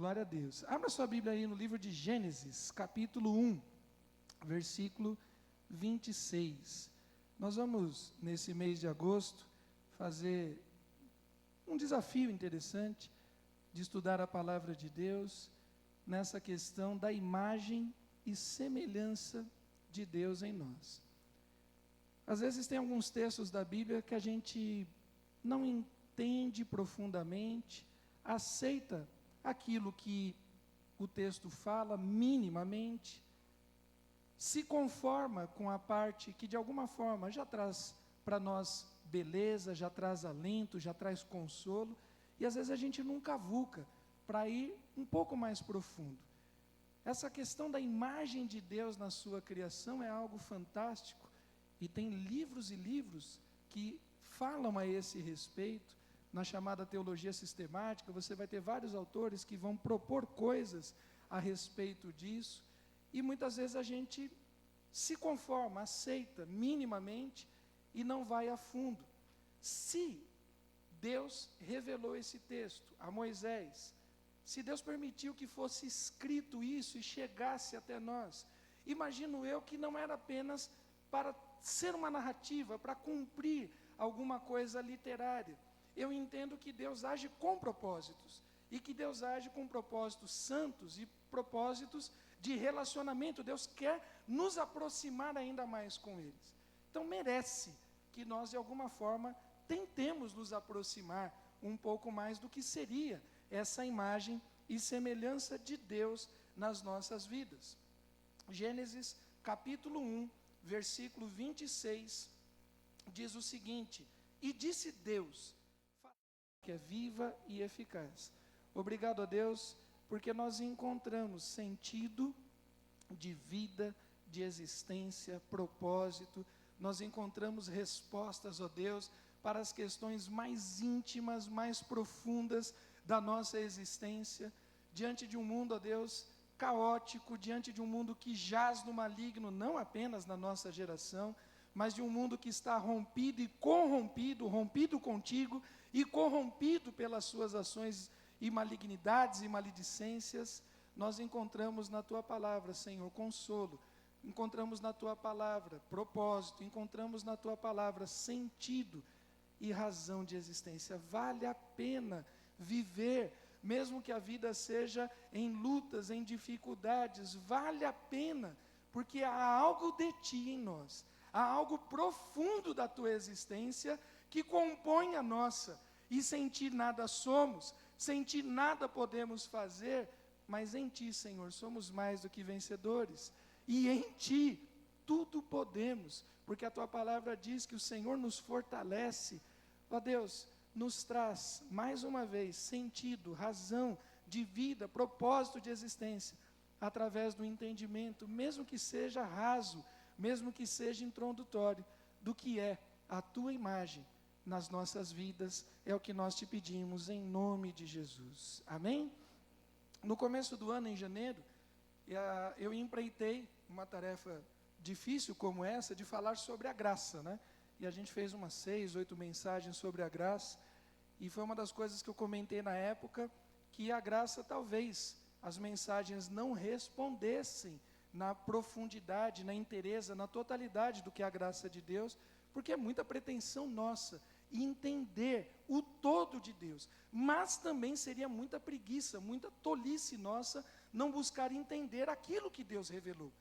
Glória a Deus. Abra sua Bíblia aí no livro de Gênesis, capítulo 1, versículo 26. Nós vamos, nesse mês de agosto, fazer um desafio interessante de estudar a palavra de Deus nessa questão da imagem e semelhança de Deus em nós. Às vezes tem alguns textos da Bíblia que a gente não entende profundamente, aceita aquilo que o texto fala minimamente, se conforma com a parte que de alguma forma já traz para nós beleza, já traz alento, já traz consolo, e às vezes a gente não cavuca para ir um pouco mais profundo. Essa questão da imagem de Deus na sua criação é algo fantástico, e tem livros e livros que falam a esse respeito. Na chamada teologia sistemática, você vai ter vários autores que vão propor coisas a respeito disso, e muitas vezes a gente se conforma, aceita minimamente e não vai a fundo. Se Deus revelou esse texto a Moisés, se Deus permitiu que fosse escrito isso e chegasse até nós, imagino eu que não era apenas para ser uma narrativa, para cumprir alguma coisa literária. Eu entendo que Deus age com propósitos, e que Deus age com propósitos santos e propósitos de relacionamento. Deus quer nos aproximar ainda mais com eles. Então merece que nós de alguma forma tentemos nos aproximar um pouco mais do que seria essa imagem e semelhança de Deus nas nossas vidas. Gênesis capítulo 1, versículo 26, diz o seguinte: e disse Deus, que é viva e eficaz. Obrigado a Deus, porque nós encontramos sentido de vida, de existência, propósito. Nós encontramos respostas, ó Deus, para as questões mais íntimas, mais profundas da nossa existência, diante de um mundo, ó Deus, caótico, diante de um mundo que jaz no maligno, não apenas na nossa geração, mas de um mundo que está rompido e corrompido, rompido contigo e corrompido pelas suas ações e malignidades e maledicências. Nós encontramos na Tua palavra, Senhor, consolo, encontramos na Tua palavra propósito, encontramos na Tua palavra sentido e razão de existência. Vale a pena viver, mesmo que a vida seja em lutas, em dificuldades, vale a pena, porque há algo de Ti em nós. Há algo profundo da Tua existência que compõe a nossa, e sem Ti nada somos, sem Ti nada podemos fazer, mas em Ti, Senhor, somos mais do que vencedores, e em Ti tudo podemos, porque a Tua palavra diz que o Senhor nos fortalece. Ó Deus, nos traz mais uma vez sentido, razão de vida, propósito de existência, através do entendimento, mesmo que seja raso, mesmo que seja introdutório, do que é a Tua imagem nas nossas vidas. É o que nós Te pedimos em nome de Jesus, amém? No começo do ano, em janeiro, eu empreitei uma tarefa difícil como essa, de falar sobre a graça, né? E a gente fez umas 6, 8 mensagens sobre a graça, e foi uma das coisas que eu comentei na época, que a graça talvez as mensagens não respondessem na profundidade, na inteireza, na totalidade do que é a graça de Deus, porque é muita pretensão nossa entender o todo de Deus, mas também seria muita preguiça, muita tolice nossa não buscar entender aquilo que Deus revelou.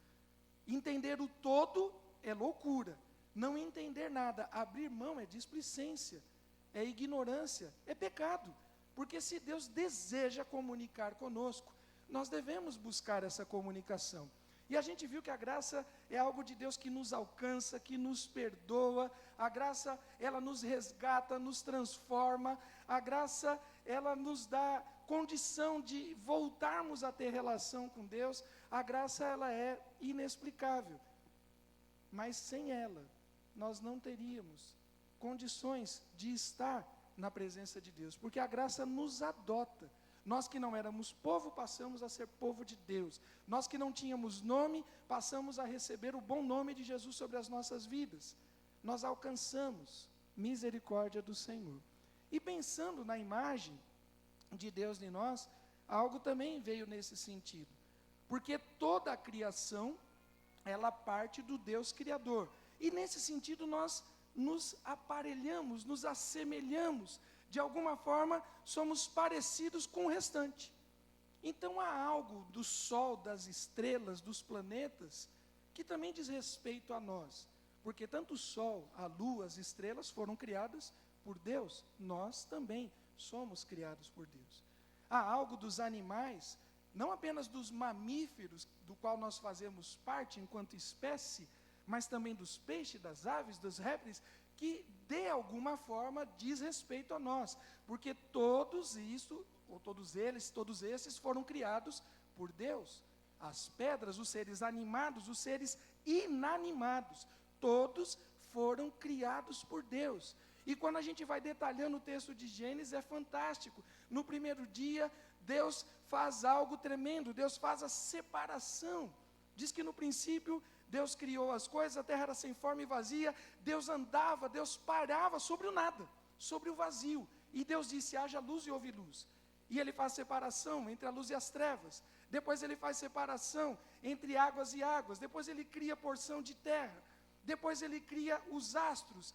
Entender o todo é loucura, não entender nada, abrir mão é displicência, é ignorância, é pecado, porque se Deus deseja comunicar conosco, nós devemos buscar essa comunicação. E a gente viu que a graça é algo de Deus que nos alcança, que nos perdoa. A graça, ela nos resgata, nos transforma. A graça, ela nos dá condição de voltarmos a ter relação com Deus. A graça, ela é inexplicável. Mas sem ela, nós não teríamos condições de estar na presença de Deus. Porque a graça nos adota. Nós que não éramos povo, passamos a ser povo de Deus. Nós que não tínhamos nome, passamos a receber o bom nome de Jesus sobre as nossas vidas. Nós alcançamos misericórdia do Senhor. E pensando na imagem de Deus em nós, algo também veio nesse sentido. Porque toda a criação, ela parte do Deus Criador. E nesse sentido nós nos aparelhamos, nos assemelhamos, de alguma forma somos parecidos com o restante. Então há algo do Sol, das estrelas, dos planetas, que também diz respeito a nós. Porque tanto o Sol, a Lua, as estrelas foram criadas por Deus, nós também somos criados por Deus. Há algo dos animais, não apenas dos mamíferos, do qual nós fazemos parte enquanto espécie, mas também dos peixes, das aves, dos répteis, que de alguma forma diz respeito a nós, porque todos esses foram criados por Deus. As pedras, os seres animados, os seres inanimados, todos foram criados por Deus. E quando a gente vai detalhando o texto de Gênesis, é fantástico. No primeiro dia, Deus faz algo tremendo, Deus faz a separação. Diz que no princípio, Deus criou as coisas, a terra era sem forma e vazia, Deus andava, Deus parava sobre o nada, sobre o vazio. E Deus disse, haja luz e houve luz. E Ele faz separação entre a luz e as trevas. Depois Ele faz separação entre águas e águas. Depois Ele cria porção de terra. Depois Ele cria os astros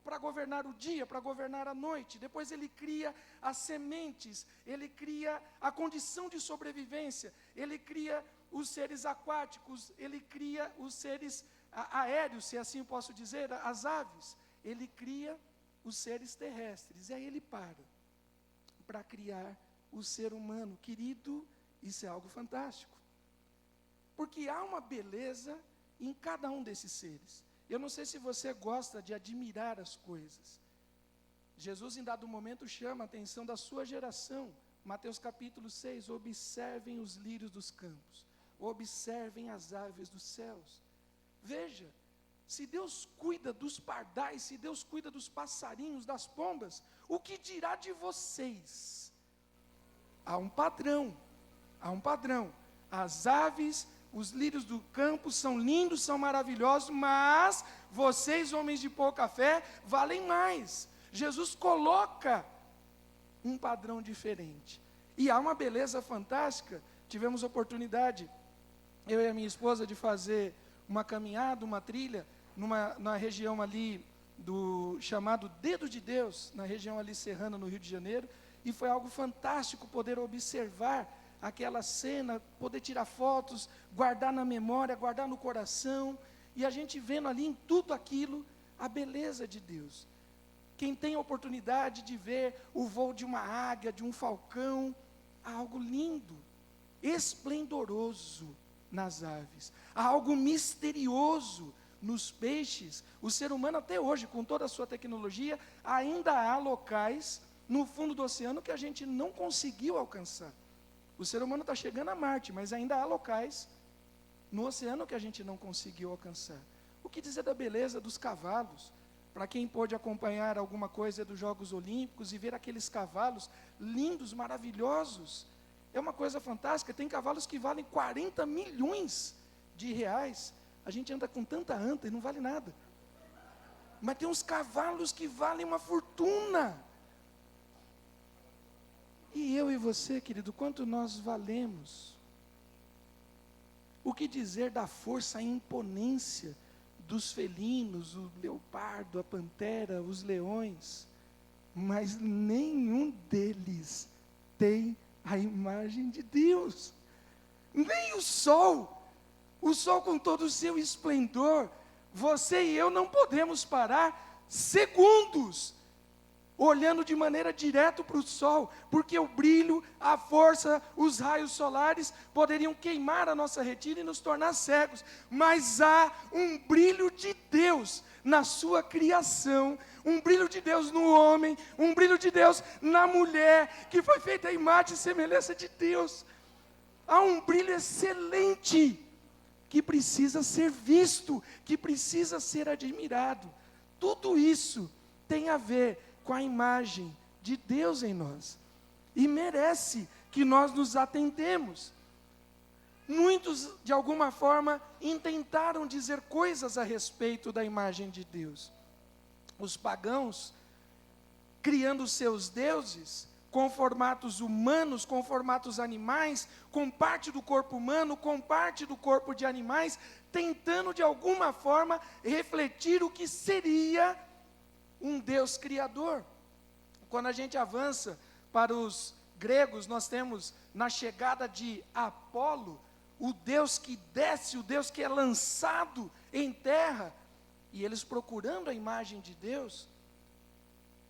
para governar o dia, para governar a noite. Depois Ele cria as sementes. Ele cria a condição de sobrevivência. Ele cria os seres aquáticos. Ele cria os seres aéreos, se assim posso dizer, as aves. Ele cria os seres terrestres. E aí Ele para criar o ser humano. Querido, isso é algo fantástico. Porque há uma beleza em cada um desses seres. Eu não sei se você gosta de admirar as coisas. Jesus, em dado momento, chama a atenção da sua geração. Mateus capítulo 6, observem os lírios dos campos, observem as aves dos céus. Veja, se Deus cuida dos pardais, se Deus cuida dos passarinhos, das pombas, o que dirá de vocês? Há um padrão. As aves, os lírios do campo são lindos, são maravilhosos, mas vocês, homens de pouca fé, valem mais. Jesus coloca um padrão diferente. E há uma beleza fantástica. Tivemos oportunidade, eu e a minha esposa, de fazer uma caminhada, uma trilha, na região ali do chamado Dedo de Deus, na região ali serrana, no Rio de Janeiro, e foi algo fantástico poder observar aquela cena, poder tirar fotos, guardar na memória, guardar no coração, e a gente vendo ali em tudo aquilo, a beleza de Deus. Quem tem a oportunidade de ver o voo de uma águia, de um falcão, há algo lindo, esplendoroso nas aves, há algo misterioso nos peixes. O ser humano até hoje, com toda a sua tecnologia, ainda há locais no fundo do oceano que a gente não conseguiu alcançar. O ser humano está chegando a Marte, mas ainda há locais no oceano que a gente não conseguiu alcançar. O que dizer da beleza dos cavalos? Para quem pôde acompanhar alguma coisa dos Jogos Olímpicos e ver aqueles cavalos lindos, maravilhosos, é uma coisa fantástica. Tem cavalos que valem 40 milhões de reais. A gente anda com tanta anta e não vale nada. Mas tem uns cavalos que valem uma fortuna. E eu e você, querido, quanto nós valemos? O que dizer da força, a imponência dos felinos, o leopardo, a pantera, os leões? Mas nenhum deles tem a imagem de Deus. Nem o sol com todo o seu esplendor. Você e eu não podemos parar segundos olhando de maneira direta para o sol, porque o brilho, a força, os raios solares poderiam queimar a nossa retina e nos tornar cegos, mas há um brilho de Deus na sua criação, um brilho de Deus no homem, um brilho de Deus na mulher, que foi feita a imagem e semelhança de Deus. Há um brilho excelente, que precisa ser visto, que precisa ser admirado. Tudo isso tem a ver com a imagem de Deus em nós, e merece que nós nos atentemos. Muitos, de alguma forma, intentaram dizer coisas a respeito da imagem de Deus. Os pagãos, criando seus deuses, com formatos humanos, com formatos animais, com parte do corpo humano, com parte do corpo de animais, tentando de alguma forma refletir o que seria um Deus criador. Quando a gente avança para os gregos, nós temos na chegada de Apolo, o Deus que desce, o Deus que é lançado em terra, e eles procurando a imagem de Deus.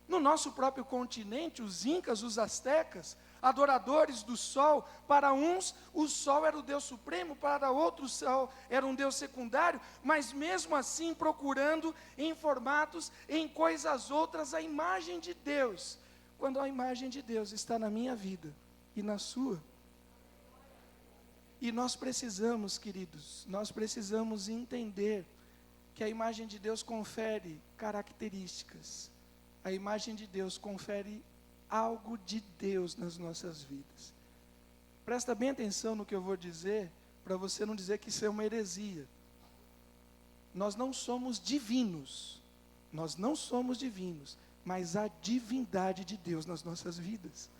No nosso próprio continente, os incas, os astecas, adoradores do sol, para uns o sol era o Deus supremo, para outros o sol era um Deus secundário, mas mesmo assim procurando em formatos, em coisas outras, a imagem de Deus, quando a imagem de Deus está na minha vida e na sua. E nós precisamos, queridos, nós precisamos entender que a imagem de Deus confere características. A imagem de Deus confere algo de Deus nas nossas vidas. Presta bem atenção no que eu vou dizer, para você não dizer que isso é uma heresia. Nós não somos divinos, mas há divindade de Deus nas nossas vidas.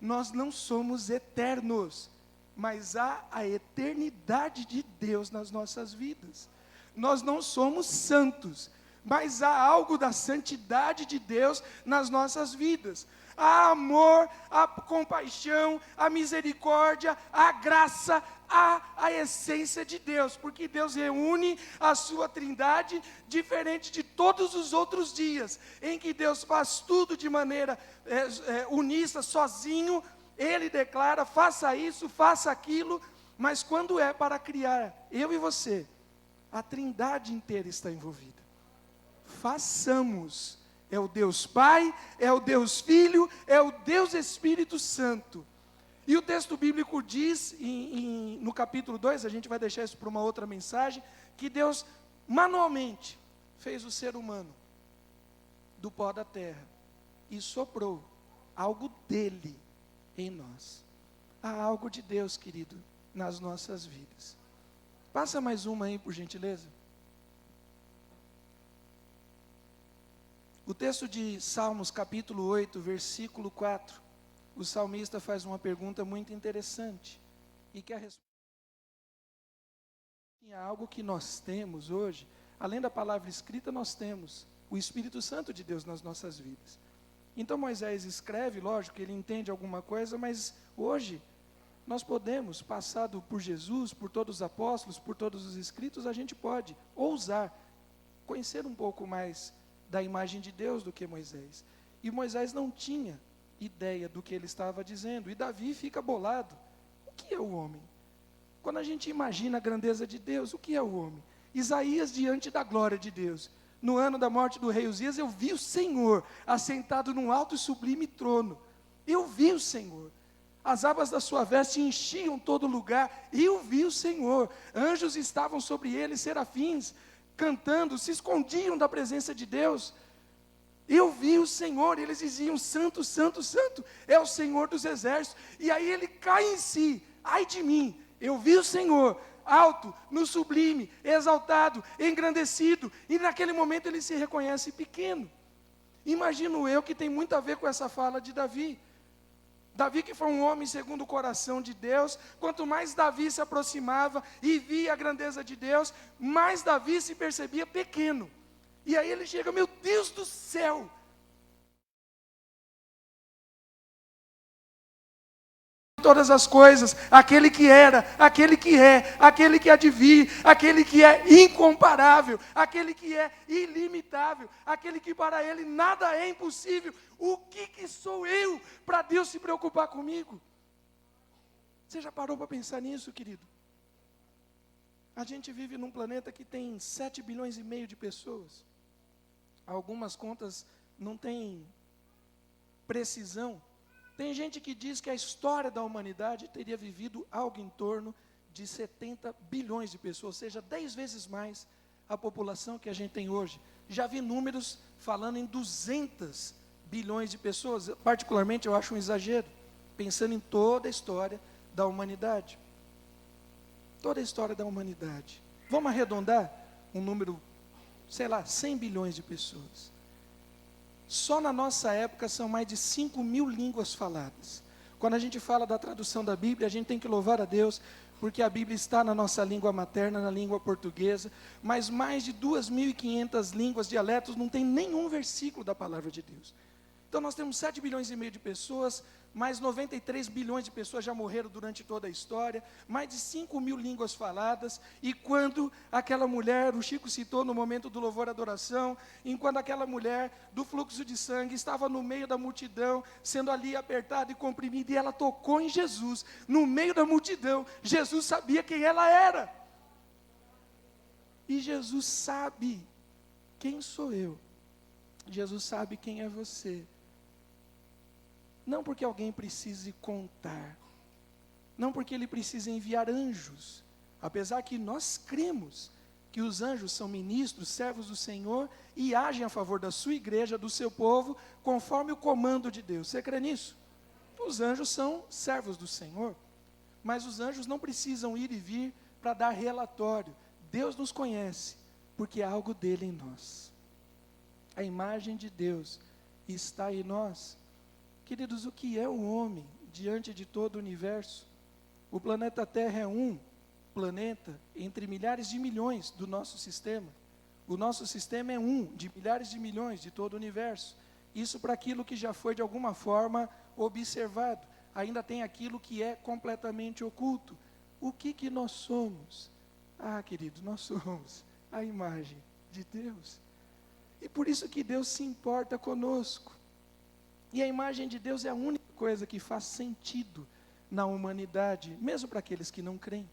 Nós não somos eternos, mas há a eternidade de Deus nas nossas vidas. Nós não somos santos, mas há algo da santidade de Deus nas nossas vidas. Há amor, há compaixão, há misericórdia, há graça, há a essência de Deus, porque Deus reúne a sua trindade diferente de todos os outros dias, em que Deus faz tudo de maneira unissa, sozinho. Ele declara, faça isso, faça aquilo, mas quando é para criar eu e você, a trindade inteira está envolvida. Façamos, é o Deus Pai, é o Deus Filho, é o Deus Espírito Santo. E o texto bíblico diz, no capítulo 2, a gente vai deixar isso para uma outra mensagem, que Deus manualmente fez o ser humano do pó da terra e soprou algo dele em nós. Há algo de Deus, querido, nas nossas vidas. Passa mais uma aí, por gentileza. O texto de Salmos, capítulo 8, versículo 4, o salmista faz uma pergunta muito interessante, e que a resposta é algo que nós temos hoje, além da palavra escrita, nós temos o Espírito Santo de Deus nas nossas vidas. Então Moisés escreve, lógico que ele entende alguma coisa, mas hoje nós podemos, passado por Jesus, por todos os apóstolos, por todos os escritos, a gente pode ousar conhecer um pouco mais da imagem de Deus do que Moisés. E Moisés não tinha ideia do que ele estava dizendo, e Davi fica bolado. O que é o homem? Quando a gente imagina a grandeza de Deus, o que é o homem? Isaías diante da glória de Deus. No ano da morte do rei Uzias, eu vi o Senhor assentado num alto e sublime trono. Eu vi o Senhor. As abas da sua veste enchiam todo lugar. Eu vi o Senhor. Anjos estavam sobre ele, serafins, cantando, se escondiam da presença de Deus. Eu vi o Senhor, eles diziam, santo, santo, santo, é o Senhor dos exércitos. E aí ele cai em si, ai de mim, eu vi o Senhor, alto, no sublime, exaltado, engrandecido, e naquele momento ele se reconhece pequeno. Imagino eu que tem muito a ver com essa fala de Davi. Davi, que foi um homem segundo o coração de Deus, quanto mais Davi se aproximava e via a grandeza de Deus, mais Davi se percebia pequeno. E aí ele chega, meu Deus do céu! Todas as coisas, aquele que era, aquele que é, aquele que há de vir, aquele que é incomparável, aquele que é ilimitável, aquele que para ele nada é impossível. O que sou eu para Deus se preocupar comigo? Você já parou para pensar nisso, querido? A gente vive num planeta que tem 7,5 bilhões de pessoas. Algumas contas não têm precisão. Tem gente que diz que a história da humanidade teria vivido algo em torno de 70 bilhões de pessoas, ou seja, 10 vezes mais a população que a gente tem hoje. Já vi números falando em 200 bilhões de pessoas, particularmente eu acho um exagero, pensando em toda a história da humanidade. Toda a história da humanidade. Vamos arredondar um número, sei lá, 100 bilhões de pessoas. Só na nossa época são mais de 5.000 línguas faladas. Quando a gente fala da tradução da Bíblia, a gente tem que louvar a Deus, porque a Bíblia está na nossa língua materna, na língua portuguesa, mas mais de 2.500 línguas, dialetos, não tem nenhum versículo da palavra de Deus. Então nós temos 7 bilhões e meio de pessoas, mais 93 bilhões de pessoas já morreram durante toda a história, mais de 5.000 línguas faladas, e quando aquela mulher, o Chico citou no momento do louvor e adoração, enquanto aquela mulher do fluxo de sangue estava no meio da multidão, sendo ali apertada e comprimida, e ela tocou em Jesus, no meio da multidão, Jesus sabia quem ela era, e Jesus sabe quem sou eu, Jesus sabe quem é você. Não porque alguém precise contar, não porque ele precise enviar anjos, apesar que nós cremos que os anjos são ministros, servos do Senhor, e agem a favor da sua igreja, do seu povo, conforme o comando de Deus. Você crê nisso? Os anjos são servos do Senhor, mas os anjos não precisam ir e vir para dar relatório. Deus nos conhece, porque há algo dele em nós. A imagem de Deus está em nós. Queridos, o que é o homem diante de todo o universo? O planeta Terra é um planeta entre milhares de milhões do nosso sistema. O nosso sistema é um de milhares de milhões de todo o universo. Isso para aquilo que já foi de alguma forma observado. Ainda tem aquilo que é completamente oculto. O que nós somos? Ah, queridos, nós somos a imagem de Deus. E por isso que Deus se importa conosco. E a imagem de Deus é a única coisa que faz sentido na humanidade, mesmo para aqueles que não creem.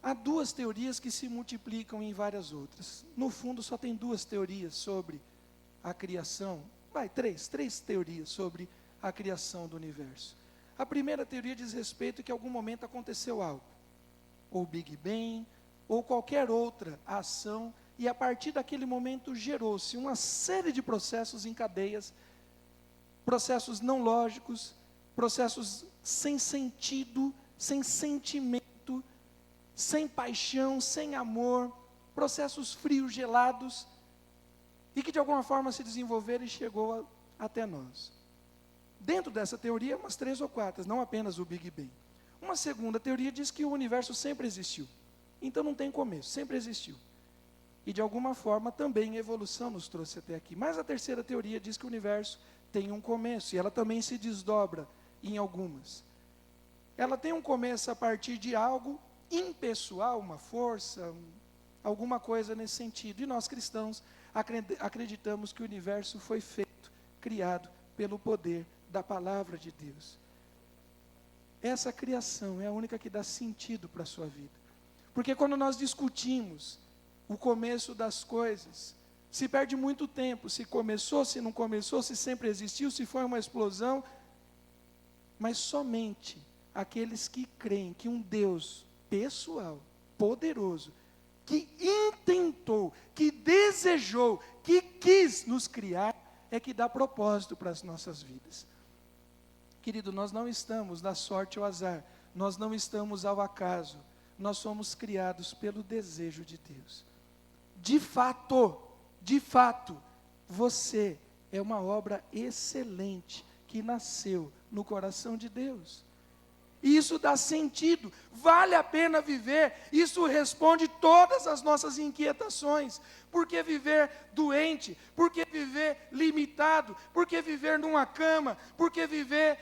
Há duas teorias que se multiplicam em várias outras. No fundo, só tem duas teorias sobre a criação. Três teorias sobre a criação do universo. A primeira teoria diz respeito que em algum momento aconteceu algo. Ou Big Bang, ou qualquer outra ação, e a partir daquele momento gerou-se uma série de processos em cadeias, processos não lógicos, processos sem sentido, sem sentimento, sem paixão, sem amor, processos frios, gelados, e que de alguma forma se desenvolveram e chegou até nós. Dentro dessa teoria, umas 3 ou 4, não apenas o Big Bang. Uma segunda teoria diz que o universo sempre existiu, então não tem começo, sempre existiu. E de alguma forma também a evolução nos trouxe até aqui. Mas a terceira teoria diz que o universo tem um começo, e ela também se desdobra em algumas. Ela tem um começo a partir de algo impessoal, uma força, alguma coisa nesse sentido. E nós cristãos acreditamos que o universo foi feito, criado pelo poder da palavra de Deus. Essa criação é a única que dá sentido para a sua vida. Porque quando nós discutimos o começo das coisas, se perde muito tempo, se começou, se não começou, se sempre existiu, se foi uma explosão. Mas somente aqueles que creem que um Deus pessoal, poderoso, que intentou, que desejou, que quis nos criar, é que dá propósito para as nossas vidas. Querido, nós não estamos na sorte ou azar, nós não estamos ao acaso, nós somos criados pelo desejo de Deus. De fato, você é uma obra excelente que nasceu no coração de Deus. E isso dá sentido, vale a pena viver, isso responde todas as nossas inquietações. Por que viver doente? Por que viver limitado? Por que viver numa cama? Por que viver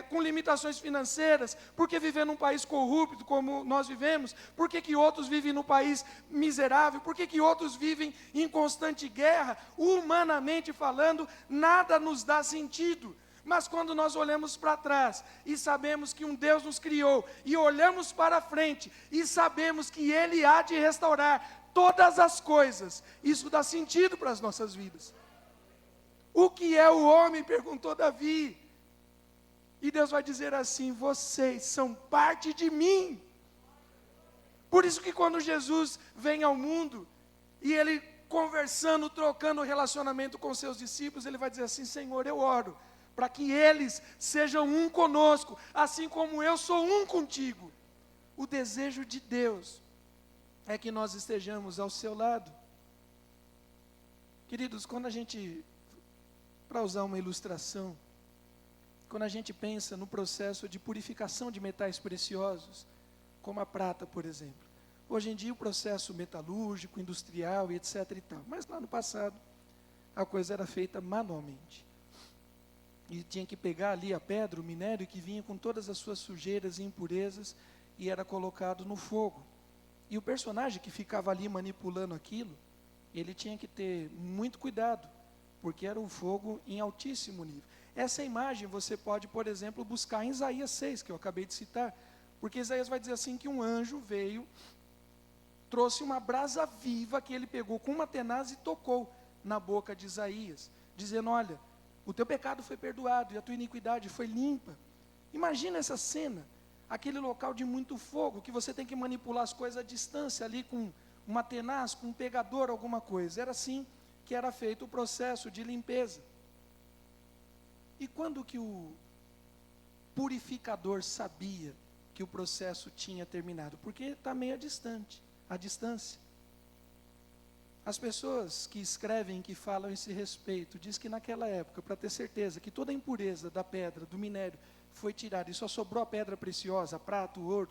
com limitações financeiras? Por que viver num país corrupto como nós vivemos? Por que outros vivem num país miserável? Por que outros vivem em constante guerra? Humanamente falando, nada nos dá sentido. Mas quando nós olhamos para trás e sabemos que um Deus nos criou, e olhamos para frente e sabemos que Ele há de restaurar todas as coisas, isso dá sentido para as nossas vidas. O que é o homem? Perguntou Davi. E Deus vai dizer assim: vocês são parte de mim. Por isso que quando Jesus vem ao mundo, e Ele conversando, trocando relacionamento com seus discípulos, Ele vai dizer assim: Senhor, eu oro para que eles sejam um conosco, assim como eu sou um contigo. O desejo de Deus é que nós estejamos ao seu lado. Queridos, quando a gente para usar uma ilustração, quando a gente pensa no processo de purificação de metais preciosos, como a prata, por exemplo. Hoje em dia o processo metalúrgico, industrial e etc. e tal. Mas lá no passado, a coisa era feita manualmente. E tinha que pegar ali a pedra, o minério, que vinha com todas as suas sujeiras e impurezas, e era colocado no fogo. E o personagem que ficava ali manipulando aquilo, ele tinha que ter muito cuidado, porque era um fogo em altíssimo nível. Essa imagem você pode, por exemplo, buscar em Isaías 6, que eu acabei de citar, porque Isaías vai dizer assim que um anjo veio, trouxe uma brasa viva que ele pegou com uma tenaz e tocou na boca de Isaías, dizendo, olha, o teu pecado foi perdoado e a tua iniquidade foi limpa. Imagina essa cena, aquele local de muito fogo, que você tem que manipular as coisas à distância, ali com uma tenaz, com um pegador, alguma coisa. Era assim que era feito o processo de limpeza. E quando que o purificador sabia que o processo tinha terminado? Porque está meio distante, à distância. As pessoas que escrevem, que falam esse respeito, diz que naquela época, para ter certeza que toda a impureza da pedra, do minério, foi tirada e só sobrou a pedra preciosa, a prata, o ouro,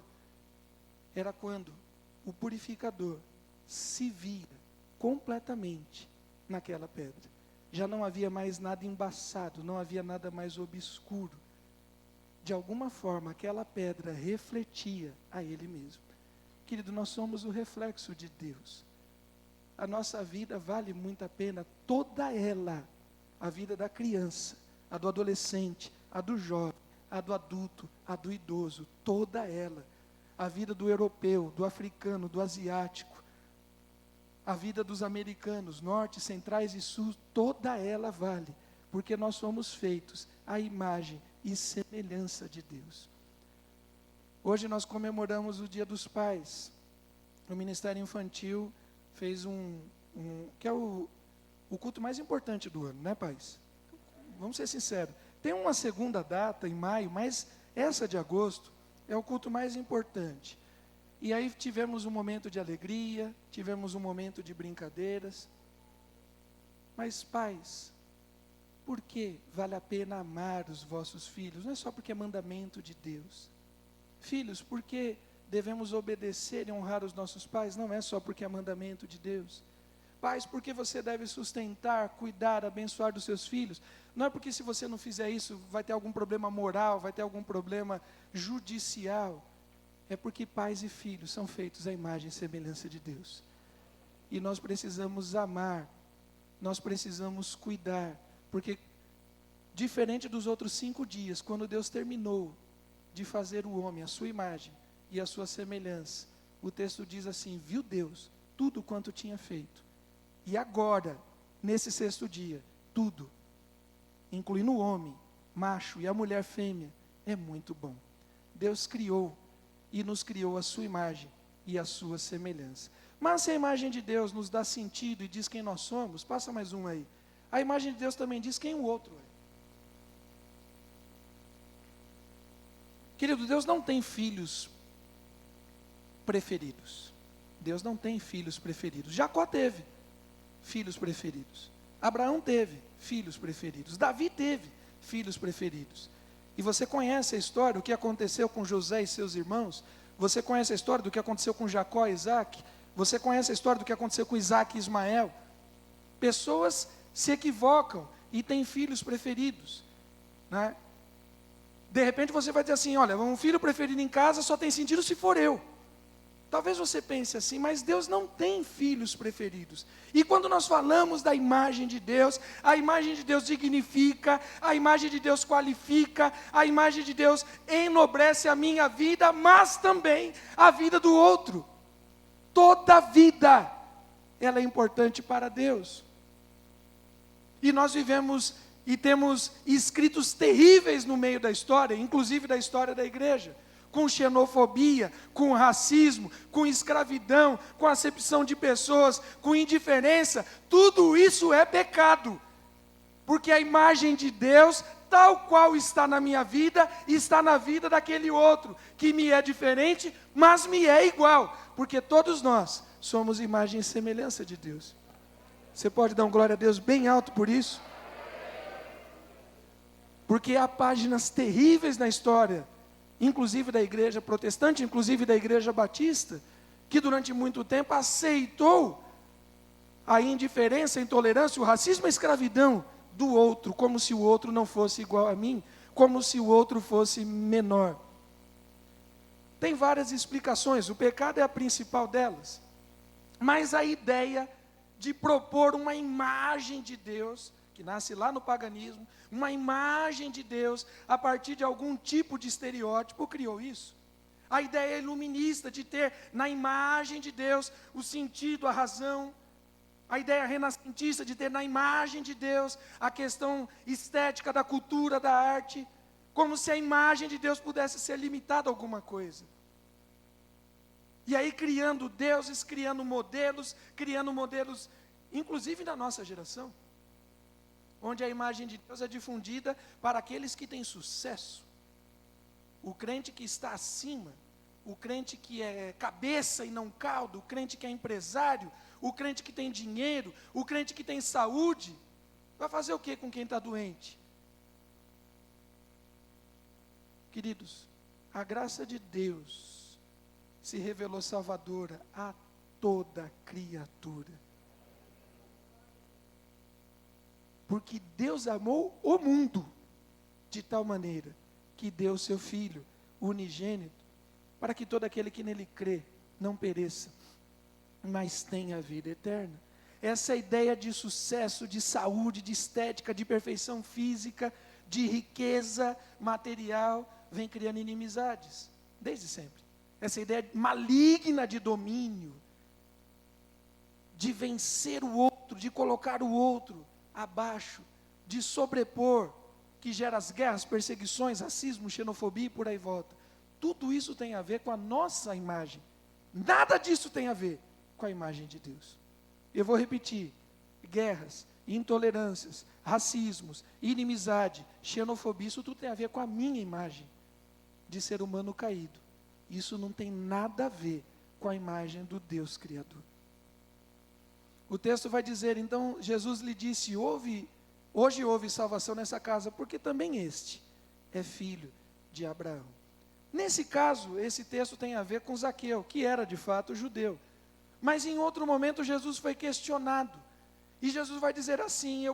era quando o purificador se via completamente naquela pedra. Já não havia mais nada embaçado, não havia nada mais obscuro. De alguma forma, aquela pedra refletia a Ele mesmo. Querido, nós somos o reflexo de Deus. A nossa vida vale muito a pena, toda ela. A vida da criança, a do adolescente, a do jovem, a do adulto, a do idoso, toda ela. A vida do europeu, do africano, do asiático, a vida dos americanos, norte, centrais e sul, toda ela vale, porque nós somos feitos à imagem e semelhança de Deus. Hoje nós comemoramos o Dia dos Pais. O Ministério Infantil fez que é o culto mais importante do ano, né, pais? Vamos ser sinceros. Tem uma segunda data em maio, mas essa de agosto é o culto mais importante. E aí tivemos um momento de alegria, tivemos um momento de brincadeiras. Mas pais, por que vale a pena amar os vossos filhos? Não é só porque é mandamento de Deus. Filhos, por que devemos obedecer e honrar os nossos pais? Não é só porque é mandamento de Deus. Pais, por que você deve sustentar, cuidar, abençoar dos seus filhos? Não é porque se você não fizer isso, vai ter algum problema moral, vai ter algum problema judicial. É porque pais e filhos são feitos à imagem e semelhança de Deus. E nós precisamos amar, nós precisamos cuidar, porque diferente dos outros 5 dias, quando Deus terminou de fazer o homem, a sua imagem e a sua semelhança, o texto diz assim, viu Deus tudo quanto tinha feito. E agora, nesse 6º dia, tudo, incluindo o homem, macho e a mulher fêmea, é muito bom. Deus criou e nos criou a sua imagem e a sua semelhança. Mas se a imagem de Deus nos dá sentido e diz quem nós somos, passa mais um aí. A imagem de Deus também diz quem o outro é. Querido, Deus não tem filhos preferidos. Deus não tem filhos preferidos. Jacó teve filhos preferidos. Abraão teve filhos preferidos. Davi teve filhos preferidos. E você conhece a história, o que aconteceu com José e seus irmãos. Você conhece a história do que aconteceu com Jacó e Isaac. Você conhece a história do que aconteceu com Isaac e Ismael. Pessoas se equivocam e têm filhos preferidos, né? De repente você vai dizer assim, olha, um filho preferido em casa só tem sentido se for eu. Talvez você pense assim, mas Deus não tem filhos preferidos. E quando nós falamos da imagem de Deus, a imagem de Deus dignifica, a imagem de Deus qualifica, a imagem de Deus enobrece a minha vida, mas também a vida do outro. Toda vida, ela é importante para Deus. E nós vivemos e temos escritos terríveis no meio da história, inclusive da história da igreja, com xenofobia, com racismo, com escravidão, com acepção de pessoas, com indiferença. Tudo isso é pecado, porque a imagem de Deus, tal qual está na minha vida, está na vida daquele outro, que me é diferente, mas me é igual, porque todos nós somos imagem e semelhança de Deus. Você pode dar um glória a Deus bem alto por isso? Porque há páginas terríveis na história, inclusive da igreja protestante, inclusive da igreja batista, que durante muito tempo aceitou a indiferença, a intolerância, o racismo, a escravidão do outro, como se o outro não fosse igual a mim, como se o outro fosse menor. Tem várias explicações, o pecado é a principal delas. Mas a ideia de propor uma imagem de Deus, que nasce lá no paganismo, uma imagem de Deus a partir de algum tipo de estereótipo, criou isso. A ideia iluminista de ter na imagem de Deus o sentido, a razão. A ideia renascentista de ter na imagem de Deus a questão estética da cultura, da arte, como se a imagem de Deus pudesse ser limitada a alguma coisa. E aí criando deuses, criando modelos, inclusive na nossa geração, onde a imagem de Deus é difundida para aqueles que têm sucesso. O crente que está acima, o crente que é cabeça e não cauda, o crente que é empresário, o crente que tem dinheiro, o crente que tem saúde, vai fazer o que com quem está doente? Queridos, a graça de Deus se revelou salvadora a toda criatura. Porque Deus amou o mundo de tal maneira que deu o seu Filho unigênito, para que todo aquele que nele crê não pereça, mas tenha a vida eterna. Essa ideia de sucesso, de saúde, de estética, de perfeição física, de riqueza material, vem criando inimizades, desde sempre. Essa ideia maligna de domínio, de vencer o outro, de colocar o outro abaixo, de sobrepor, que gera as guerras, perseguições, racismo, xenofobia e por aí volta. Tudo isso tem a ver com a nossa imagem. Nada disso tem a ver com a imagem de Deus. Eu vou repetir: guerras, intolerâncias, racismos, inimizade, xenofobia, isso tudo tem a ver com a minha imagem de ser humano caído. Isso não tem nada a ver com a imagem do Deus Criador. O texto vai dizer, então, Jesus lhe disse: hoje houve salvação nessa casa, porque também este é filho de Abraão. Nesse caso, esse texto tem a ver com Zaqueu, que era de fato judeu. Mas em outro momento Jesus foi questionado. E Jesus vai dizer assim: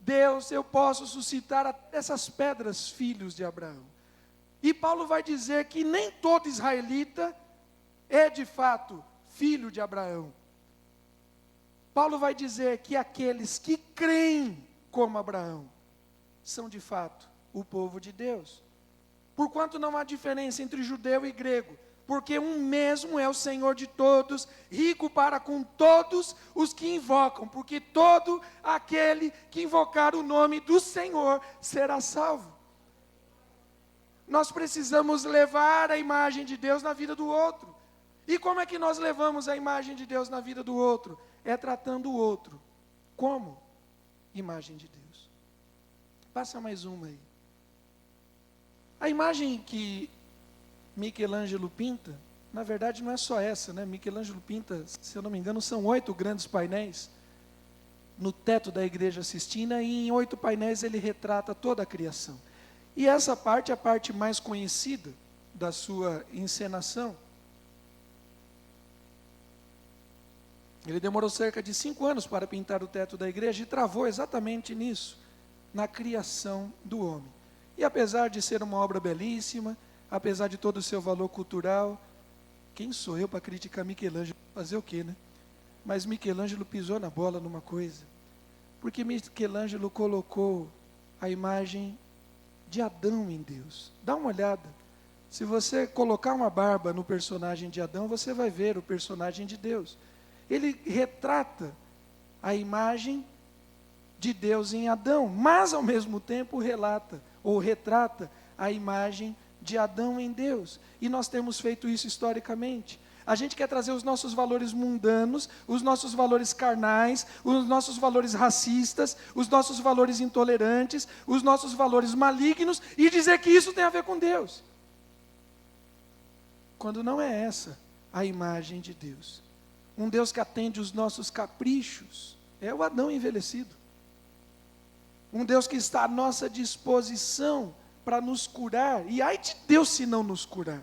Deus, eu posso suscitar essas pedras filhos de Abraão. E Paulo vai dizer que nem todo israelita é de fato filho de Abraão. Paulo vai dizer que aqueles que creem como Abraão são de fato o povo de Deus. Porquanto não há diferença entre judeu e grego, porque um mesmo é o Senhor de todos, rico para com todos os que invocam, porque todo aquele que invocar o nome do Senhor será salvo. Nós precisamos levar a imagem de Deus na vida do outro. E como é que nós levamos a imagem de Deus na vida do outro? É tratando o outro como imagem de Deus. Passa mais uma aí. A imagem que Michelangelo pinta, na verdade não é só essa, né? Michelangelo pinta, se eu não me engano, são 8 grandes painéis no teto da igreja Sistina, e em 8 painéis ele retrata toda a criação. E essa parte é a parte mais conhecida da sua encenação. Ele demorou cerca de 5 anos para pintar o teto da igreja e travou exatamente nisso, na criação do homem. E apesar de ser uma obra belíssima, apesar de todo o seu valor cultural, quem sou eu para criticar Michelangelo? Fazer o quê, né? Mas Michelangelo pisou na bola numa coisa. Porque Michelangelo colocou a imagem de Adão em Deus. Dá uma olhada. Se você colocar uma barba no personagem de Adão, você vai ver o personagem de Deus. Ele retrata a imagem de Deus em Adão, mas ao mesmo tempo retrata a imagem de Adão em Deus. E nós temos feito isso historicamente. A gente quer trazer os nossos valores mundanos, os nossos valores carnais, os nossos valores racistas, os nossos valores intolerantes, os nossos valores malignos, e dizer que isso tem a ver com Deus. Quando não é essa a imagem de Deus. Um Deus que atende os nossos caprichos é o Adão envelhecido. um Deus que está à nossa disposição para nos curar, e ai de Deus se não nos curar.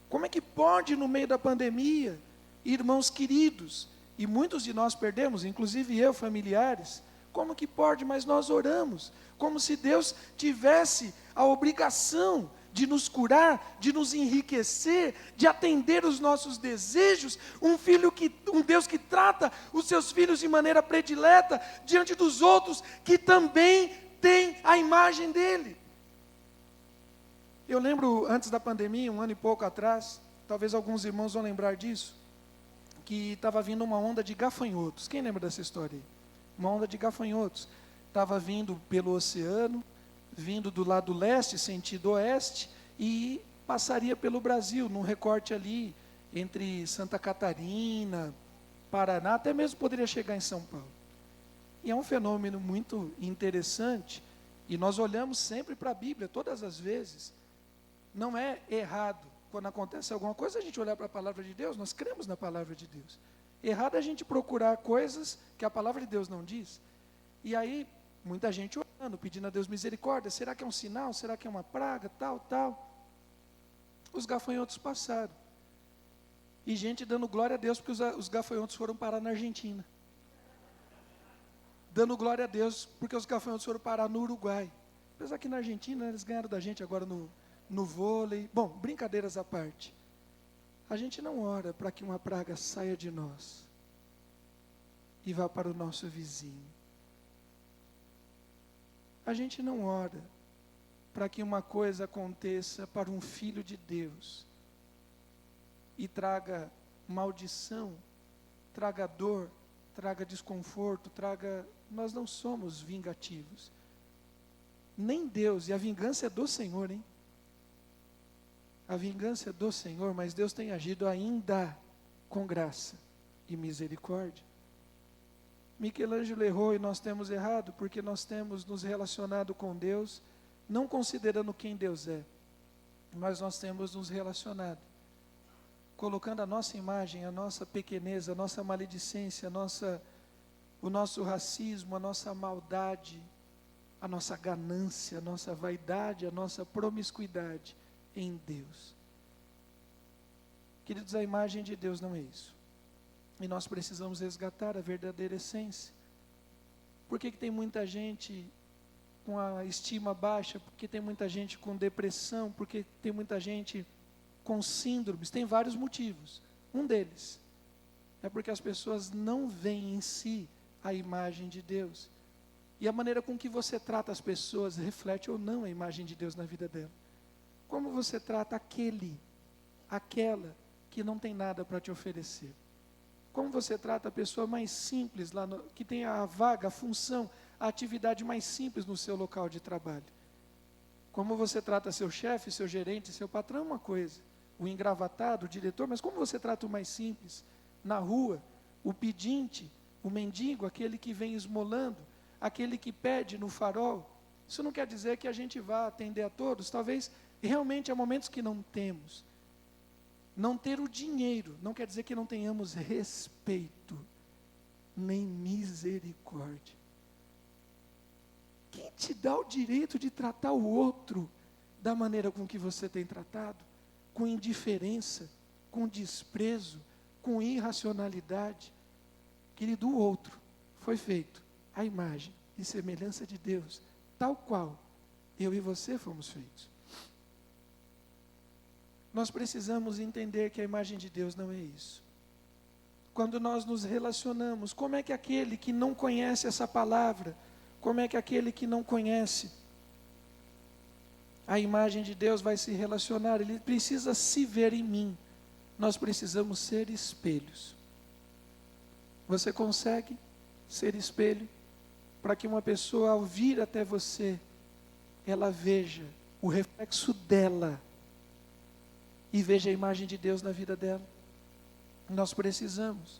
Como é que pode, no meio da pandemia, irmãos queridos, e muitos de nós perdemos, inclusive eu, familiares, como que pode? Mas nós oramos, como se Deus tivesse a obrigação de nos curar, de nos enriquecer, de atender os nossos desejos, um Deus que trata os seus filhos de maneira predileta, diante dos outros, que também tem a imagem dele. Eu lembro, antes da pandemia, um ano e pouco atrás, talvez alguns irmãos vão lembrar disso, que estava vindo uma onda de gafanhotos. Quem lembra dessa história aí? Uma onda de gafanhotos. Estava vindo pelo oceano, vindo do lado leste, sentido oeste, e passaria pelo Brasil, num recorte ali, entre Santa Catarina, Paraná, até mesmo poderia chegar em São Paulo. E é um fenômeno muito interessante, e nós olhamos sempre para a Bíblia, todas as vezes. Não é errado, quando acontece alguma coisa, a gente olhar para a palavra de Deus, nós cremos na palavra de Deus. Errado é a gente procurar coisas que a palavra de Deus não diz. E aí, muita gente orando, pedindo a Deus misericórdia, será que é um sinal? Será que é uma praga? Tal. Os gafanhotos passaram. E gente dando glória a Deus, porque os gafanhotos foram parar na Argentina. Dando glória a Deus, porque os gafanhotos foram parar no Uruguai. Apesar que na Argentina, eles ganharam da gente agora no vôlei. Bom, brincadeiras à parte. A gente não ora para que uma praga saia de nós e vá para o nosso vizinho. A gente não ora para que uma coisa aconteça para um filho de Deus e traga maldição, traga dor, traga desconforto, Nós não somos vingativos. Nem Deus, e a vingança é do Senhor, hein? A vingança é do Senhor, mas Deus tem agido ainda com graça e misericórdia. Michelangelo errou e nós temos errado, porque nós temos nos relacionado com Deus, não considerando quem Deus é, mas nós temos nos relacionado, colocando a nossa imagem, a nossa pequenez, a nossa maledicência, o nosso racismo, a nossa maldade, a nossa ganância, a nossa vaidade, a nossa promiscuidade em Deus. Queridos, a imagem de Deus não é isso. E nós precisamos resgatar a verdadeira essência. Por que tem muita gente com a estima baixa? Porque tem muita gente com depressão? Porque tem muita gente com síndromes? Tem vários motivos. Um deles é porque as pessoas não veem em si a imagem de Deus. E a maneira com que você trata as pessoas reflete ou não a imagem de Deus na vida dela. Como você trata aquela que não tem nada para te oferecer? Como você trata a pessoa mais simples, que tem a vaga, a função, a atividade mais simples no seu local de trabalho? Como você trata seu chefe, seu gerente, seu patrão é uma coisa, o engravatado, o diretor, mas como você trata o mais simples, na rua, o pedinte, o mendigo, aquele que vem esmolando, aquele que pede no farol? Isso não quer dizer que a gente vá atender a todos, talvez realmente há momentos que não temos. Não ter o dinheiro não quer dizer que não tenhamos respeito, nem misericórdia. Quem te dá o direito de tratar o outro da maneira com que você tem tratado? Com indiferença, com desprezo, com irracionalidade? Querido, o outro foi feito à imagem e semelhança de Deus, tal qual eu e você fomos feitos. Nós precisamos entender que a imagem de Deus não é isso. Quando nós nos relacionamos, como é que aquele que não conhece essa palavra, como é que aquele que não conhece a imagem de Deus vai se relacionar? Ele precisa se ver em mim. Nós precisamos ser espelhos. Você consegue ser espelho para que uma pessoa, ao vir até você, ela veja o reflexo dela e veja a imagem de Deus na vida dela? Nós precisamos.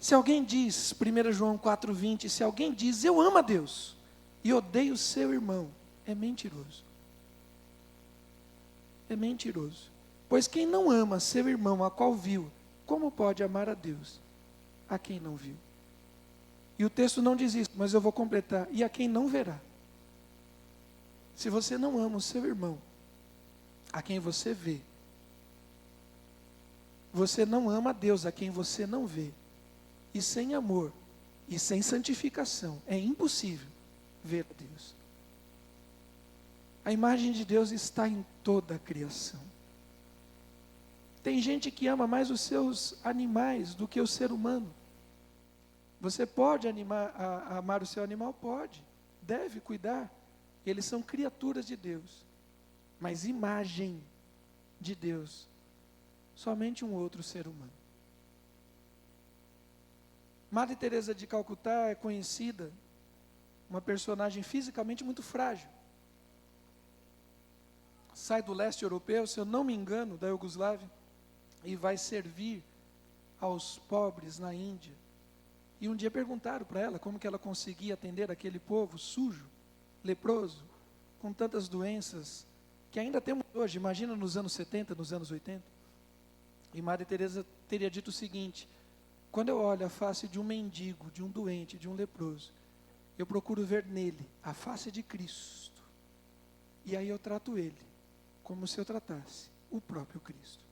Se alguém diz, 1 João 4,20, se alguém diz, eu amo a Deus e odeio o seu irmão, é mentiroso. É mentiroso. Pois quem não ama seu irmão, a qual viu, como pode amar a Deus, a quem não viu? E o texto não diz isso, mas eu vou completar. E a quem não verá. Se você não ama o seu irmão, a quem você vê, você não ama a Deus, a quem você não vê. E sem amor, e sem santificação, é impossível ver a Deus. A imagem de Deus está em toda a criação. Tem gente que ama mais os seus animais do que o ser humano. Você pode amar o seu animal? Pode, deve cuidar. Eles são criaturas de Deus. Mas imagem de Deus, somente um outro ser humano. Madre Teresa de Calcutá é conhecida, uma personagem fisicamente muito frágil. Sai do leste europeu, se eu não me engano, da Iugoslávia, e vai servir aos pobres na Índia. E um dia perguntaram para ela como que ela conseguia atender aquele povo sujo, leproso, com tantas doenças, que ainda temos hoje, imagina nos anos 70, nos anos 80. E Madre Teresa teria dito o seguinte: quando eu olho a face de um mendigo, de um doente, de um leproso, eu procuro ver nele a face de Cristo. E aí eu trato ele como se eu tratasse o próprio Cristo.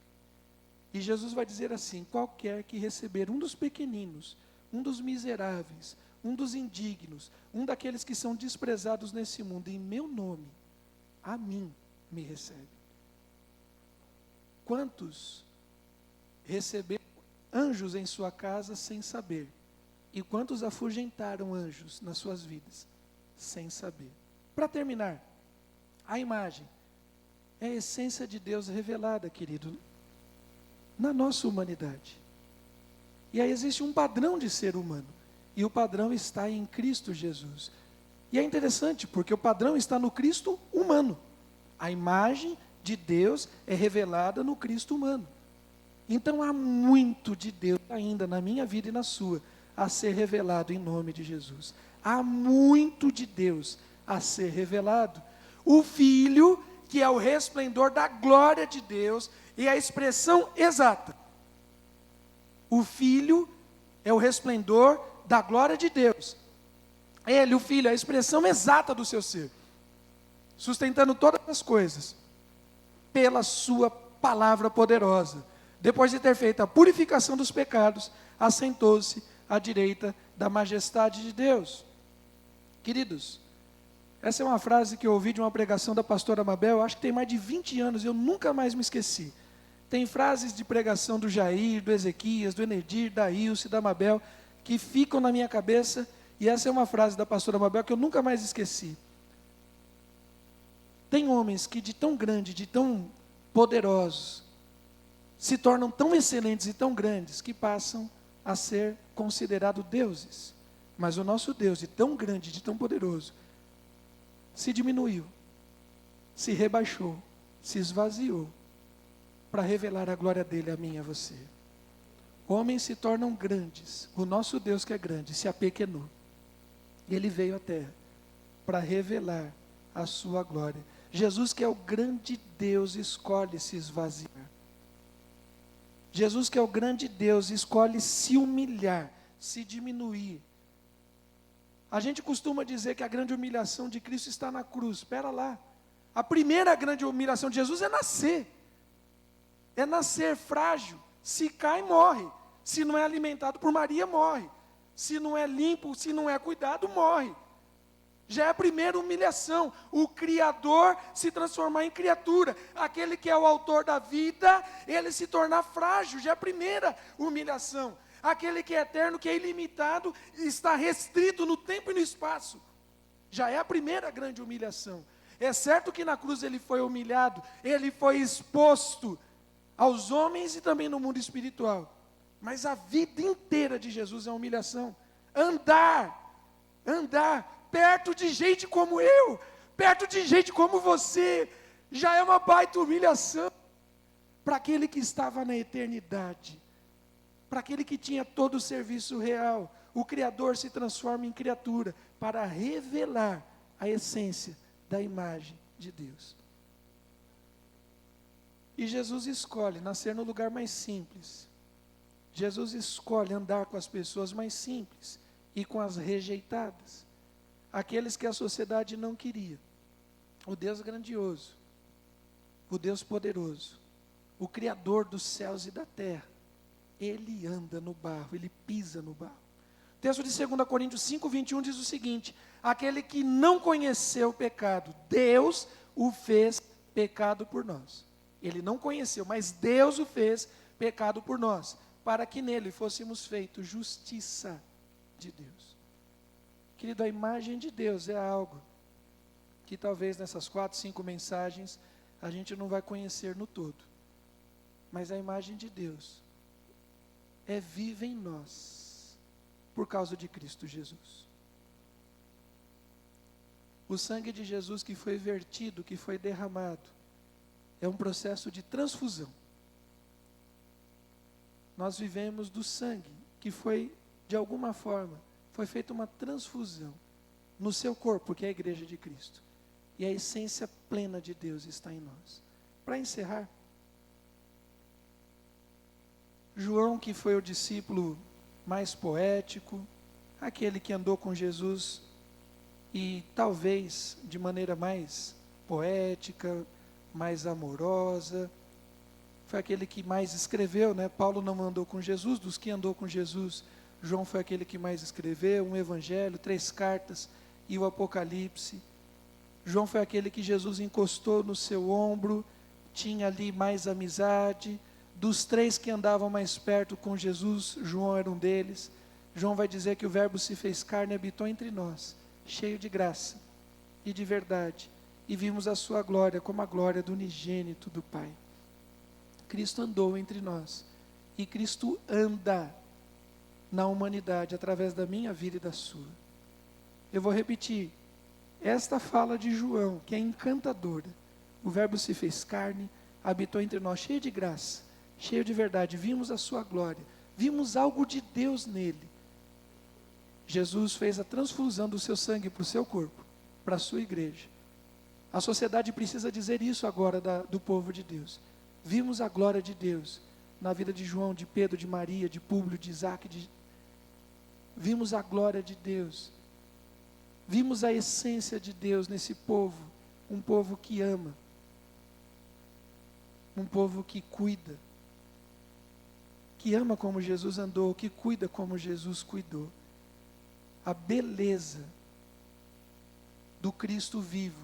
E Jesus vai dizer assim: qualquer que receber um dos pequeninos, um dos miseráveis, um dos indignos, um daqueles que são desprezados nesse mundo, em meu nome, a mim me recebe. Quantos receberam anjos em sua casa sem saber? E quantos afugentaram anjos nas suas vidas sem saber? Para terminar, a imagem é a essência de Deus revelada, querido, na nossa humanidade. E aí existe um padrão de ser humano, e o padrão está em Cristo Jesus. E é interessante, porque o padrão está no Cristo humano. A imagem de Deus é revelada no Cristo humano. Então há muito de Deus ainda na minha vida e na sua, a ser revelado em nome de Jesus. Há muito de Deus a ser revelado. O Filho, que é o resplendor da glória de Deus, e a expressão exata. O Filho é o resplendor da glória de Deus. Ele, o Filho, é a expressão exata do seu ser, sustentando todas as coisas, pela sua palavra poderosa. Depois de ter feito a purificação dos pecados, assentou-se à direita da majestade de Deus. Queridos, essa é uma frase que eu ouvi de uma pregação da pastora Mabel, acho que tem mais de 20 anos, e eu nunca mais me esqueci. Tem frases de pregação do Jair, do Ezequias, do Enedir, da Ilse, da Mabel, que ficam na minha cabeça, e essa é uma frase da pastora Mabel que eu nunca mais esqueci. Tem homens que de tão grande, de tão poderosos, se tornam tão excelentes e tão grandes, que passam a ser considerados deuses. Mas o nosso Deus, de tão grande, de tão poderoso, se diminuiu, se rebaixou, se esvaziou, para revelar a glória dele a mim e a você. Homens se tornam grandes, o nosso Deus que é grande, se apequenou. E ele veio à terra para revelar a sua glória. Jesus, que é o grande Deus, escolhe se esvaziar. Jesus, que é o grande Deus, escolhe se humilhar, se diminuir. A gente costuma dizer que a grande humilhação de Cristo está na cruz. Espera lá. A primeira grande humilhação de Jesus é nascer. É nascer frágil. Se cai, morre. Se não é alimentado por Maria, morre. Se não é limpo, se não é cuidado, morre. Já é a primeira humilhação. O Criador se transformar em criatura. Aquele que é o autor da vida, ele se tornar frágil. Já é a primeira humilhação. Aquele que é eterno, que é ilimitado, está restrito no tempo e no espaço. Já é a primeira grande humilhação. É certo que na cruz ele foi humilhado, ele foi exposto aos homens e também no mundo espiritual. Mas a vida inteira de Jesus é humilhação. Andar perto de gente como eu, perto de gente como você, já é uma baita humilhação. Para aquele que estava na eternidade, para aquele que tinha todo o serviço real, o Criador se transforma em criatura para revelar a essência da imagem de Deus. E Jesus escolhe nascer no lugar mais simples. Jesus escolhe andar com as pessoas mais simples. e com as rejeitadas, aqueles que a sociedade não queria. O Deus grandioso, o Deus poderoso, o Criador dos céus e da terra, Ele anda no barro, Ele pisa no barro. O texto de 2 Coríntios 5:21 diz o seguinte: aquele que não conheceu o pecado, Deus o fez pecado por nós. Ele não conheceu, mas Deus o fez pecado por nós, para que nele fôssemos feitos justiça de Deus. Querido, a imagem de Deus é algo que talvez nessas 4, 5 mensagens a gente não vai conhecer no todo. Mas a imagem de Deus é viva em nós, por causa de Cristo Jesus. O sangue de Jesus que foi vertido, que foi derramado, é um processo de transfusão. Nós vivemos do sangue, que foi, de alguma forma, foi feita uma transfusão no seu corpo, que é a igreja de Cristo. E a essência plena de Deus está em nós. Para encerrar, João, que foi o discípulo mais poético, aquele que andou com Jesus e talvez de maneira mais poética, mais amorosa, foi aquele que mais escreveu, né? Paulo não andou com Jesus, dos que andou com Jesus, João foi aquele que mais escreveu, um evangelho, 3 cartas e o Apocalipse. João foi aquele que Jesus encostou no seu ombro, tinha ali mais amizade. Dos 3 que andavam mais perto com Jesus, João era um deles. João vai dizer que o Verbo se fez carne e habitou entre nós, cheio de graça e de verdade, e vimos a sua glória como a glória do unigênito do Pai. Cristo andou entre nós, e Cristo anda na humanidade, através da minha vida e da sua. Eu vou repetir, esta fala de João, que é encantadora, o Verbo se fez carne, habitou entre nós, cheio de graça, cheio de verdade, vimos a sua glória, vimos algo de Deus nele. Jesus fez a transfusão do seu sangue para o seu corpo, para a sua igreja. A sociedade precisa dizer isso agora do povo de Deus. Vimos a glória de Deus na vida de João, de Pedro, de Maria, de Públio, de Isaac. Vimos a glória de Deus. Vimos a essência de Deus nesse povo. Um povo que ama. Um povo que cuida. Que ama como Jesus andou, que cuida como Jesus cuidou. A beleza do Cristo vivo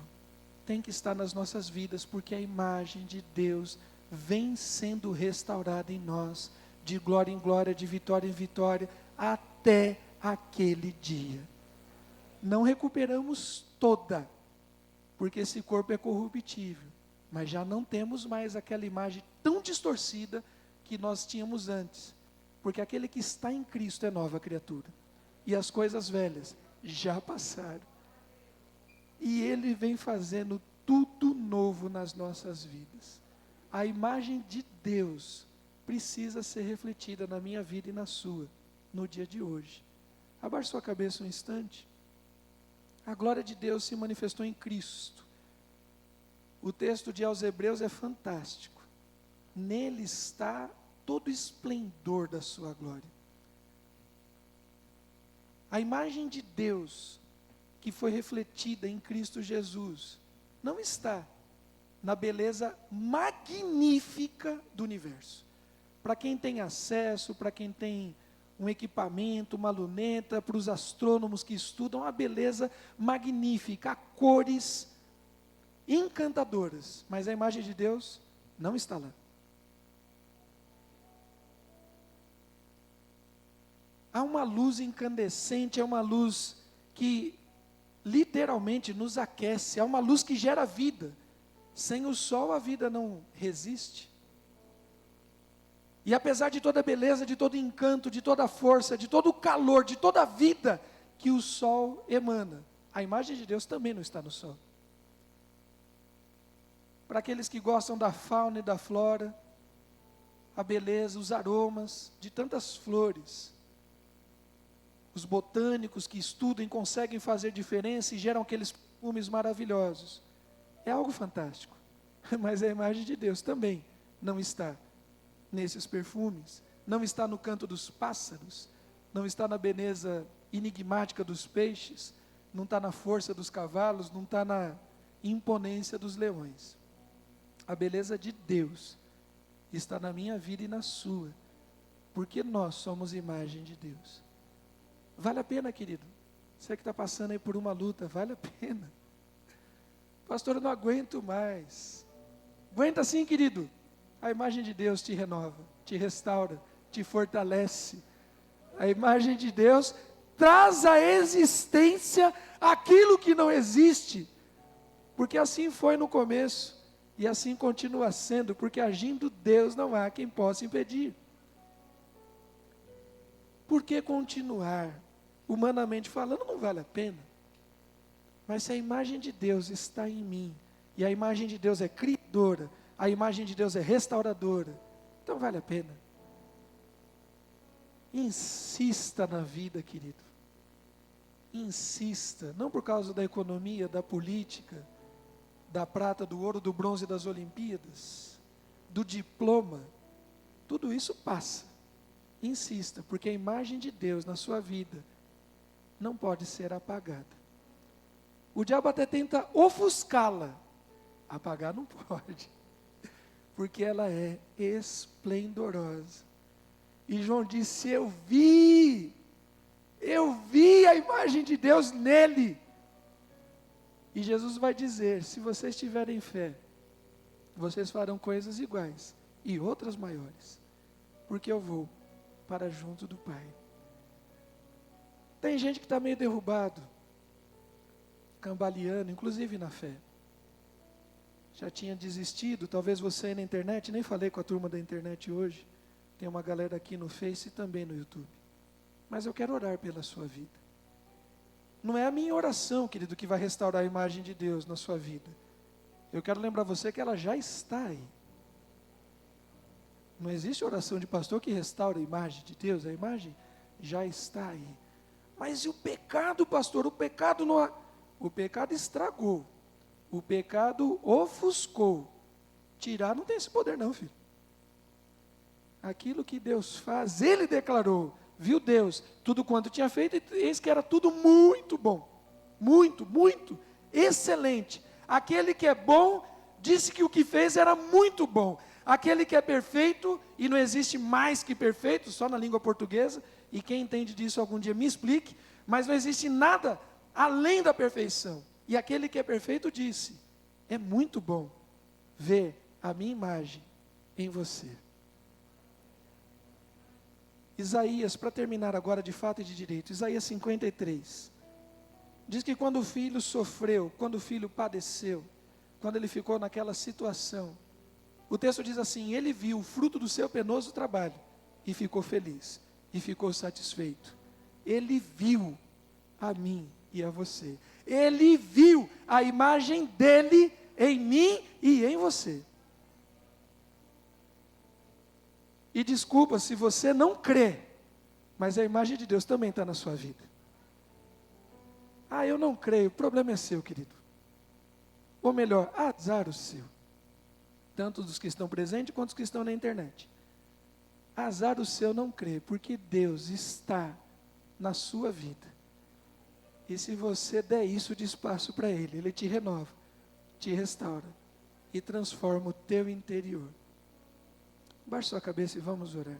tem que estar nas nossas vidas, porque a imagem de Deus vem sendo restaurada em nós, de glória em glória, de vitória em vitória, até aquele dia. Não recuperamos toda, porque esse corpo é corruptível, mas já não temos mais aquela imagem tão distorcida que nós tínhamos antes, porque aquele que está em Cristo é nova criatura, e as coisas velhas já passaram. E Ele vem fazendo tudo novo nas nossas vidas. A imagem de Deus precisa ser refletida na minha vida e na sua, no dia de hoje. Abaixe sua cabeça um instante. A glória de Deus se manifestou em Cristo. O texto de aos Hebreus é fantástico. Nele está todo o esplendor da sua glória. A imagem de Deus que foi refletida em Cristo Jesus, não está na beleza magnífica do universo. Para quem tem acesso, para quem tem um equipamento, uma luneta, para os astrônomos que estudam, a beleza magnífica, cores encantadoras, mas a imagem de Deus não está lá. Há uma luz incandescente, é uma luz que literalmente nos aquece, é uma luz que gera vida. Sem o sol a vida não resiste. E apesar de toda a beleza, de todo o encanto, de toda a força, de todo o calor, de toda a vida que o sol emana, a imagem de Deus também não está no sol. Para aqueles que gostam da fauna e da flora, a beleza, os aromas de tantas flores, os botânicos que estudam e conseguem fazer diferença e geram aqueles perfumes maravilhosos. É algo fantástico. Mas a imagem de Deus também não está nesses perfumes, não está no canto dos pássaros, não está na beleza enigmática dos peixes, não está na força dos cavalos, não está na imponência dos leões. A beleza de Deus está na minha vida e na sua, porque nós somos imagem de Deus. Vale a pena, querido. Você que está passando aí por uma luta, vale a pena. Pastor, eu não aguento mais. Aguenta sim, querido. A imagem de Deus te renova, te restaura, te fortalece. A imagem de Deus traz à existência aquilo que não existe. Porque assim foi no começo, e assim continua sendo, porque agindo Deus não há quem possa impedir. Por que continuar? Humanamente falando, não vale a pena. Mas se a imagem de Deus está em mim, e a imagem de Deus é criadora, a imagem de Deus é restauradora, então vale a pena. Insista na vida, querido. Insista, não por causa da economia, da política, da prata, do ouro, do bronze das Olimpíadas, do diploma, tudo isso passa. Insista, porque a imagem de Deus na sua vida não pode ser apagada. O diabo até tenta ofuscá-la, apagar não pode, porque ela é esplendorosa. E João disse: eu vi a imagem de Deus nele. E Jesus vai dizer: se vocês tiverem fé, vocês farão coisas iguais e outras maiores, porque eu vou para junto do Pai. Tem gente que está meio derrubado, cambaleando, inclusive na fé. Já tinha desistido, talvez você aí na internet, nem falei com a turma da internet hoje, tem uma galera aqui no Face e também no YouTube. Mas eu quero orar pela sua vida. Não é a minha oração, querido, que vai restaurar a imagem de Deus na sua vida. Eu quero lembrar você que ela já está aí. Não existe oração de pastor que restaura a imagem de Deus, a imagem já está aí. Mas e o pecado, pastor? O pecado não... O pecado estragou. O pecado ofuscou. Tirar não tem esse poder não, filho. Aquilo que Deus faz, Ele declarou. Viu Deus, tudo quanto tinha feito, e eis que era tudo muito bom. Muito, muito, excelente. Aquele que é bom, disse que o que fez era muito bom. Aquele que é perfeito, e não existe mais que perfeito, só na língua portuguesa, e quem entende disso algum dia me explique, mas não existe nada além da perfeição. E aquele que é perfeito disse: é muito bom ver a minha imagem em você. Isaías, para terminar agora de fato e de direito, Isaías 53, diz que quando o filho sofreu, quando o filho padeceu, quando ele ficou naquela situação, o texto diz assim: ele viu o fruto do seu penoso trabalho, e ficou feliz, e ficou satisfeito. Ele viu a mim e a você. Ele viu a imagem dele em mim e em você. E desculpa se você não crê, mas a imagem de Deus também está na sua vida. Ah, eu não creio, o problema é seu, querido. Ou melhor, azar o seu. Tanto dos que estão presentes quanto dos que estão na internet. Azar o seu não crer, porque Deus está na sua vida. E se você der isso de espaço para Ele, Ele te renova, te restaura e transforma o teu interior. Baixe sua cabeça e vamos orar.